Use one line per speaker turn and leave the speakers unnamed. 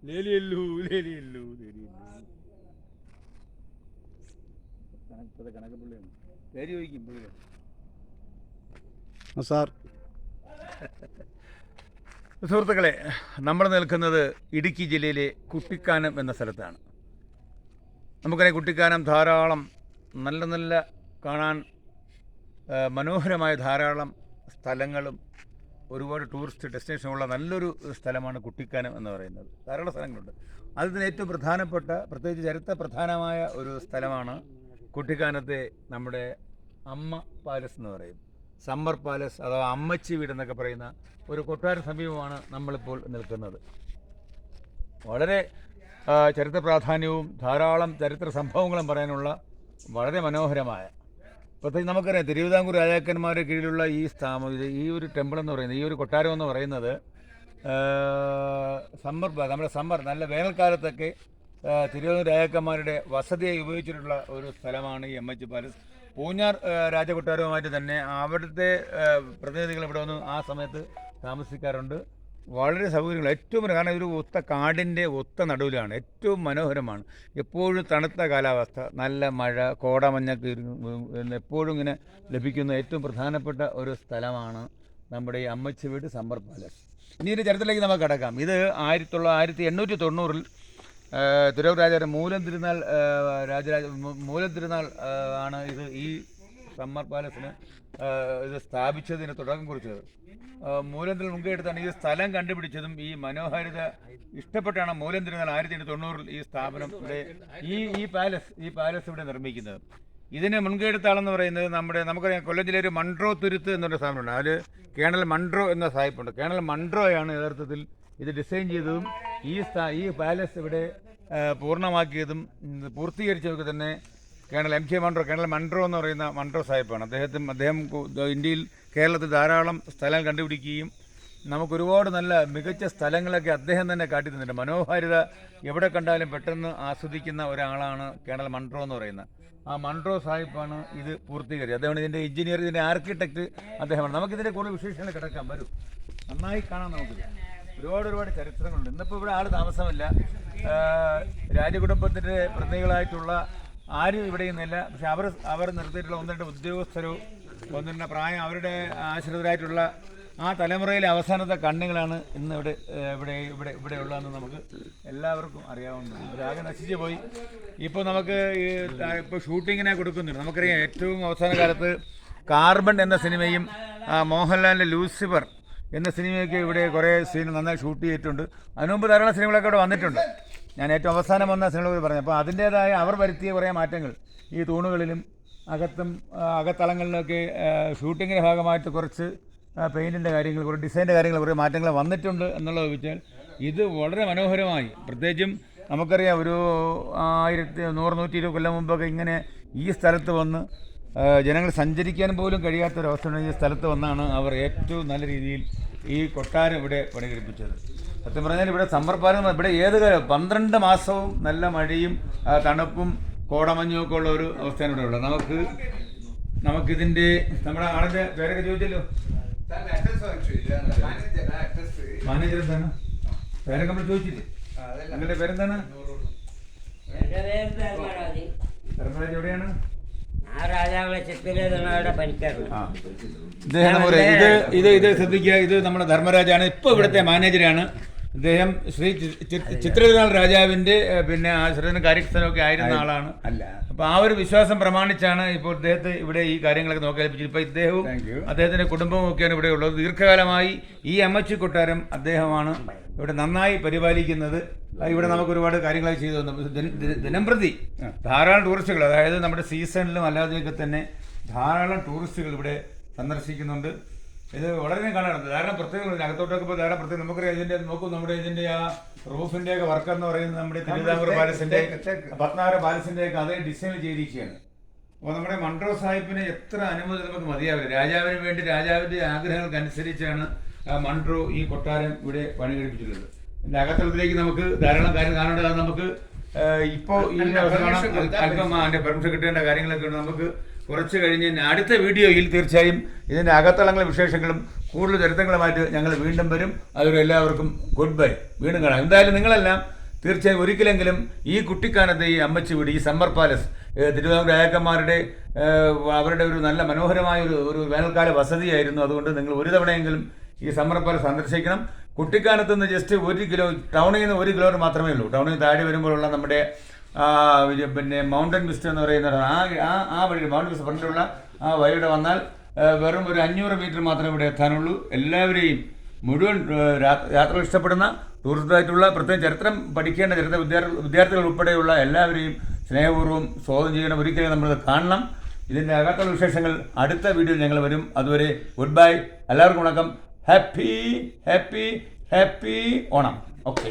ലേലിയല്ലു ലേലിയല്ലു ലേലിയല്ലു കണക്ക് പുള്ളിയാണ് പേര് ചോദിക്കും പുള്ളി
സാർ.
സുഹൃത്തുക്കളെ, നമ്മൾ നിൽക്കുന്നത് ഇടുക്കി ജില്ലയിലെ കുട്ടിക്കാനം എന്ന സ്ഥലത്താണ്. നമുക്കറിയാം കുട്ടിക്കാനം ധാരാളം നല്ല നല്ല കാണാൻ മനോഹരമായ ധാരാളം സ്ഥലങ്ങളും ഒരുപാട് ടൂറിസ്റ്റ് ഡെസ്റ്റിനേഷനുള്ള നല്ലൊരു സ്ഥലമാണ് കുട്ടിക്കാനം എന്ന് പറയുന്നത്. ധാരാളം സ്ഥലങ്ങളുണ്ട്. അതിന് ഏറ്റവും പ്രധാനപ്പെട്ട, പ്രത്യേകിച്ച് ചരിത്ര പ്രധാനമായ ഒരു സ്ഥലമാണ് കുട്ടിക്കാനത്തെ നമ്മുടെ അമ്മ പാലസ് എന്ന് പറയും. സമ്മർ പാലസ് അഥവാ അമ്മച്ചി വീട് എന്നൊക്കെ പറയുന്ന ഒരു കൊട്ടാര സമീപമാണ് നമ്മളിപ്പോൾ നിൽക്കുന്നത്. വളരെ ചരിത്ര പ്രാധാന്യവും ധാരാളം ചരിത്ര സംഭവങ്ങളും പറയാനുള്ള വളരെ മനോഹരമായ, പ്രത്യേകിച്ച് നമുക്കറിയാം തിരുവിതാംകൂർ രാജാക്കന്മാരുടെ കീഴിലുള്ള ഈ ഒരു ടെമ്പിൾ എന്ന് പറയുന്നത്, ഈ ഒരു കൊട്ടാരം എന്ന് പറയുന്നത് നമ്മുടെ നല്ല വേനൽക്കാലത്തൊക്കെ തിരുവിതാംകൂർ രാജാക്കന്മാരുടെ വസതിയായി ഉപയോഗിച്ചിട്ടുള്ള ഒരു സ്ഥലമാണ് ഈ അമ്മച്ചി പാലസ്. പൂഞ്ഞാർ രാജകൊട്ടാരവുമായിട്ട് തന്നെ അവിടുത്തെ പ്രതിനിധികൾ ഇവിടെ വന്ന് ആ സമയത്ത് താമസിക്കാറുണ്ട്. വളരെ സൗകര്യങ്ങൾ ഏറ്റവും കാരണം ഒരു കാടിൻ്റെ നടുവിലാണ്. ഏറ്റവും മനോഹരമാണ്. എപ്പോഴും തണുത്ത കാലാവസ്ഥ, നല്ല മഴ, കോടമഞ്ഞൊക്കെ എപ്പോഴും ഇങ്ങനെ ലഭിക്കുന്ന ഏറ്റവും പ്രധാനപ്പെട്ട ഒരു സ്ഥലമാണ് നമ്മുടെ ഈ അമ്മച്ചി വീട് സമ്മർ പാലസ്. ഇനി ഇതിൻ്റെ ചരിത്രത്തിലേക്ക് നമുക്ക് കടക്കാം. ഇത് 1890 തിരുവിതാംകൂർ രാജാവ് മൂലം തിരുനാൾ ആണ് ഈ സമ്മർ പാലസിന് ഇത് സ്ഥാപിച്ചതിന് തുടക്കം കുറിച്ചത്. മൂലത്തിൽ മുൻകൈ എടുത്താണ് ഈ സ്ഥലം കണ്ടുപിടിച്ചതും. ഈ മനോഹാരിത ഇഷ്ടപ്പെട്ടാണ് മൂലം തിരുനാൾ 1890 ഈ സ്ഥാപനം ഇവിടെ ഈ പാലസ് ഇവിടെ നിർമ്മിക്കുന്നത്. ഇതിന് മുൻകൈ എടുത്ത ആളെന്ന് പറയുന്നത് നമുക്കറിയാം കൊല്ലം ജില്ലയിൽ ഒരു മൺട്രോ തുരുത്ത് എന്നൊരു സ്ഥാപനമുണ്ട്. അതിൽ കേണൽ മൺട്രോ എന്ന സാഹിബുണ്ട്. കേണൽ മൺട്രോയാണ് യഥാർത്ഥത്തിൽ ഇത് ഡിസൈൻ ചെയ്തതും ഈ പാലസ് ഇവിടെ പൂർണ്ണമാക്കിയതും പൂർത്തീകരിച്ചതൊക്കെ തന്നെ കേണൽ മൺട്രോ എന്ന് പറയുന്ന മൺട്രോ സാഹിബാണ്. അദ്ദേഹം കേരളത്തിൽ ധാരാളം സ്ഥലം കണ്ടുപിടിക്കുകയും നമുക്കൊരുപാട് നല്ല മികച്ച സ്ഥലങ്ങളൊക്കെ അദ്ദേഹം തന്നെ കാട്ടി തന്നിട്ടുണ്ട്. മനോഹാരിത എവിടെ കണ്ടാലും പെട്ടെന്ന് ആസ്വദിക്കുന്ന ഒരാളാണ് കേണൽ മൺട്രോ എന്ന് പറയുന്നത്. ആ മൺട്രോ സാഹിബാണ് ഇത് പൂർത്തീകരിച്ചത്. അദ്ദേഹമാണ് ഇതിൻ്റെ എഞ്ചിനീയർ, ഇതിൻ്റെ ആർക്കിടെക്ട് അദ്ദേഹമാണ്. നമുക്കിതിൻ്റെ കൂടുതൽ വിശേഷങ്ങൾ കിടക്കാൻ വരും, നന്നായി കാണാം. നമുക്കിത് ഒരുപാട് ചരിത്രങ്ങളുണ്ട്. ഇന്നിപ്പോൾ ഇവിടെ ആൾ താമസമില്ല. രാജകുടുംബത്തിൻ്റെ പ്രതിനിധികളായിട്ടുള്ള ആരും ഇവിടെ നിന്നില്ല. പക്ഷെ അവർ നിർത്തിയിട്ടുള്ള 1-2 ഉദ്യോഗസ്ഥരോ 1-2 പ്രായം അവരുടെ ആശ്രിതരായിട്ടുള്ള ആ തലമുറയിലെ അവസാനത്തെ കണ്ണുകളാണ് ഇന്ന് ഇവിടെ ഉള്ളതെന്ന് നമുക്ക് എല്ലാവർക്കും അറിയാവുന്നതാണ്. ഇവരാകെ നശിച്ചു പോയി. ഇപ്പോൾ നമുക്ക് ഇപ്പോൾ ഷൂട്ടിങ്ങിനെ കൊടുക്കുന്നുണ്ട്. നമുക്കറിയാം ഏറ്റവും അവസാന കാലത്ത് കാർബൺ എന്ന സിനിമയും മോഹൻലാലിൻ്റെ ലൂസിഫർ എന്ന സിനിമയൊക്കെ ഇവിടെ കുറേ സീൻ നന്നായി ഷൂട്ട് ചെയ്തിട്ടുണ്ട്. അതിനുമുമ്പ് ധാരാളം സിനിമകളൊക്കെ ഇവിടെ വന്നിട്ടുണ്ട്. ഞാൻ ഏറ്റവും അവസാനം വന്ന സിനിമകൾ പറഞ്ഞു. അപ്പോൾ അതിൻ്റേതായ അവർ വരുത്തിയ കുറേ മാറ്റങ്ങൾ ഈ തൂണുകളിലും അകത്തളങ്ങളിലൊക്കെ ഷൂട്ടിങ്ങിൻ്റെ ഭാഗമായിട്ട് കുറച്ച് പെയിൻറ്റിൻ്റെ കാര്യങ്ങൾ, കുറേ ഡിസൈൻ്റെ കാര്യങ്ങൾ, കുറേ മാറ്റങ്ങൾ വന്നിട്ടുണ്ട് എന്നുള്ളത് വെച്ചാൽ ഇത് വളരെ മനോഹരമായി. പ്രത്യേകിച്ചും നമുക്കറിയാം ഒരു 100-120 കൊല്ലം മുമ്പൊക്കെ ഇങ്ങനെ ഈ സ്ഥലത്ത് വന്ന് ജനങ്ങൾ സഞ്ചരിക്കാൻ പോലും കഴിയാത്തൊരവസ്ഥ ഈ സ്ഥലത്ത് വന്നാണ് അവർ ഏറ്റവും നല്ല രീതിയിൽ ഈ കൊട്ടാരം ഇവിടെ പണികഴിപ്പിച്ചത്. സത്യം പറഞ്ഞാൽ ഇവിടെ സമ്മർ പാലം ഇവിടെ ഏത് കാലം 12 മാസവും നല്ല മഴയും തണുപ്പും കോടമഞ്ഞും ഒക്കെ ഉള്ള ഒരു അവസ്ഥയാണ് ഇവിടെ ഉള്ളത്. നമുക്കിതിൻ്റെ നമ്മുടെ ആളിൻ്റെ പേരൊക്കെ ചോദിച്ചല്ലോ. മാനേജർ എന്താണ് പേരൊക്കെ നമ്മൾ ചോദിച്ചില്ലേ? നിങ്ങളുടെ പേരെന്താണ്? ധർമ്മരാജ് എവിടെയാണ്? ഇത് ശ്രദ്ധിക്കുക. ഇത് നമ്മുടെ ധർമ്മരാജാണ്, ഇപ്പോൾ ഇവിടുത്തെ മാനേജരാണ്. ഇദ്ദേഹം ശ്രീ ചിത്രതിരുനാൾ രാജാവിൻ്റെ ആശ്രിതനും കാര്യസ്ഥനൊക്കെ ആയിരുന്ന ആളാണ്. അപ്പോൾ ആ ഒരു വിശ്വാസം പ്രമാണിച്ചാണ് ഇപ്പോൾ ഇദ്ദേഹത്തെ ഇവിടെ ഈ കാര്യങ്ങളൊക്കെ നോക്കാൻ ഏൽപ്പിച്ചത്. ഇപ്പോൾ ഇദ്ദേഹവും അദ്ദേഹത്തിൻ്റെ കുടുംബവും ഒക്കെയാണ് ഇവിടെ ഉള്ളത്. ദീർഘകാലമായി ഈ അമ്മച്ചി കൊട്ടാരം അദ്ദേഹമാണ് ഇവിടെ നന്നായി പരിപാലിക്കുന്നത്. ഇവിടെ നമുക്ക് ഒരുപാട് കാര്യങ്ങളൊക്കെ ചെയ്തു തന്നു. ദിനംപ്രതി ധാരാളം ടൂറിസ്റ്റുകൾ, അതായത് നമ്മുടെ സീസണിലും അല്ലാതെയൊക്കെ തന്നെ ധാരാളം ടൂറിസ്റ്റുകൾ ഇവിടെ സന്ദർശിക്കുന്നുണ്ട്. ഇത് വളരെ കാണാറുണ്ട്. ധാരാളം പ്രത്യേകത അകത്തോട്ടൊക്കെ ഇപ്പോൾ ധാരാളം പ്രത്യേകം നമുക്കറിയാം. ഇതിൻ്റെ നോക്കും, നമ്മുടെ ഇതിൻ്റെ ആ റൂഫിൻ്റെ ഒക്കെ വർക്ക് എന്ന് പറയുന്നത് നമ്മുടെ തിരുവിതാംകൂർ പാലസിൻ്റെ പത്മനാഭ പാലസിൻ്റെ ഒക്കെ അതേ ഡിസൈൻ ചെയ്തിരിക്കുകയാണ്. അപ്പോൾ നമ്മുടെ മൺട്രോ സാഹിബിന് എത്ര അനുമതി നമുക്ക് മതിയാവില്ല. രാജാവിന് വേണ്ടി രാജാവിൻ്റെ ആഗ്രഹങ്ങൾക്കനുസരിച്ചാണ് മൺട്രോ ഈ കൊട്ടാരം ഇവിടെ പണി കഴിപ്പിച്ചിട്ടുള്ളത്. ഇതിൻ്റെ അകത്തളത്തിലേക്ക് നമുക്ക് ധാരാളം കാര്യം കാണേണ്ടതാണ്. നമുക്ക് ഇപ്പോൾ ഈ അല്പം അതിൻ്റെ പെർമിഷൻ കിട്ടേണ്ട കാര്യങ്ങളൊക്കെ ഉണ്ട്. നമുക്ക് കുറച്ച് കഴിഞ്ഞ് അടുത്ത വീഡിയോയിൽ തീർച്ചയായും ഇതിൻ്റെ അകത്തളങ്ങളും വിശേഷങ്ങളും കൂടുതൽ ചരിത്രങ്ങളുമായിട്ട് ഞങ്ങൾ വീണ്ടും വരും. അതുവരെ എല്ലാവർക്കും ഗുഡ് ബൈ. വീണ്ടും കാണാം. എന്തായാലും നിങ്ങളെല്ലാം തീർച്ചയായും ഒരിക്കലെങ്കിലും ഈ കുട്ടിക്കാനത്തെ ഈ അമ്മച്ചി വീട്, ഈ സമ്മർ പാലസ്, തിരുവിതാംകൂർ രാജാക്കന്മാരുടെ അവരുടെ ഒരു നല്ല മനോഹരമായ ഒരു വേനൽക്കാല വസതിയായിരുന്നു. അതുകൊണ്ട് നിങ്ങൾ ഒരു തവണയെങ്കിലും ഈ സമ്മർ പാലസ് സന്ദർശിക്കണം. കുട്ടിക്കാനത്ത് നിന്ന് ജസ്റ്റ് 1 കിലോ, ടൗണിൽ നിന്ന് 1 കിലോമീറ്റർ മാത്രമേ ഉള്ളൂ. ടൗണിൽ താഴെ വരുമ്പോഴുള്ള നമ്മുടെ പിന്നെ മൗണ്ടൻ വിസ്റ്റ് എന്ന് പറയുന്ന ആ വഴി, മൗണ്ടൻ വിസ്റ്റ് ഫ്രണ്ടിലുള്ള ആ വഴിയുടെ വന്നാൽ വെറും ഒരു 500 മീറ്റർ മാത്രമേ ഇവിടെ എത്താനുള്ളൂ. എല്ലാവരെയും മുഴുവൻ യാത്രകൾ ഇഷ്ടപ്പെടുന്ന ടൂറിസ്റ്റായിട്ടുള്ള പ്രത്യേകം ചരിത്രം പഠിക്കേണ്ട വിദ്യാർത്ഥികൾ ഉൾപ്പെടെയുള്ള എല്ലാവരെയും സ്നേഹപൂർവ്വം സ്വാഗതം ചെയ്യണം. ഒരിക്കലും നമ്മൾ കാണണം. ഇതിൻ്റെ അകത്തുള്ള വിശേഷങ്ങൾ അടുത്ത വീഡിയോയിൽ ഞങ്ങൾ വരും. അതുവരെ ഗുഡ് ബൈ. എല്ലാവർക്കും വണക്കം. Happy happy happy Onam. Okay.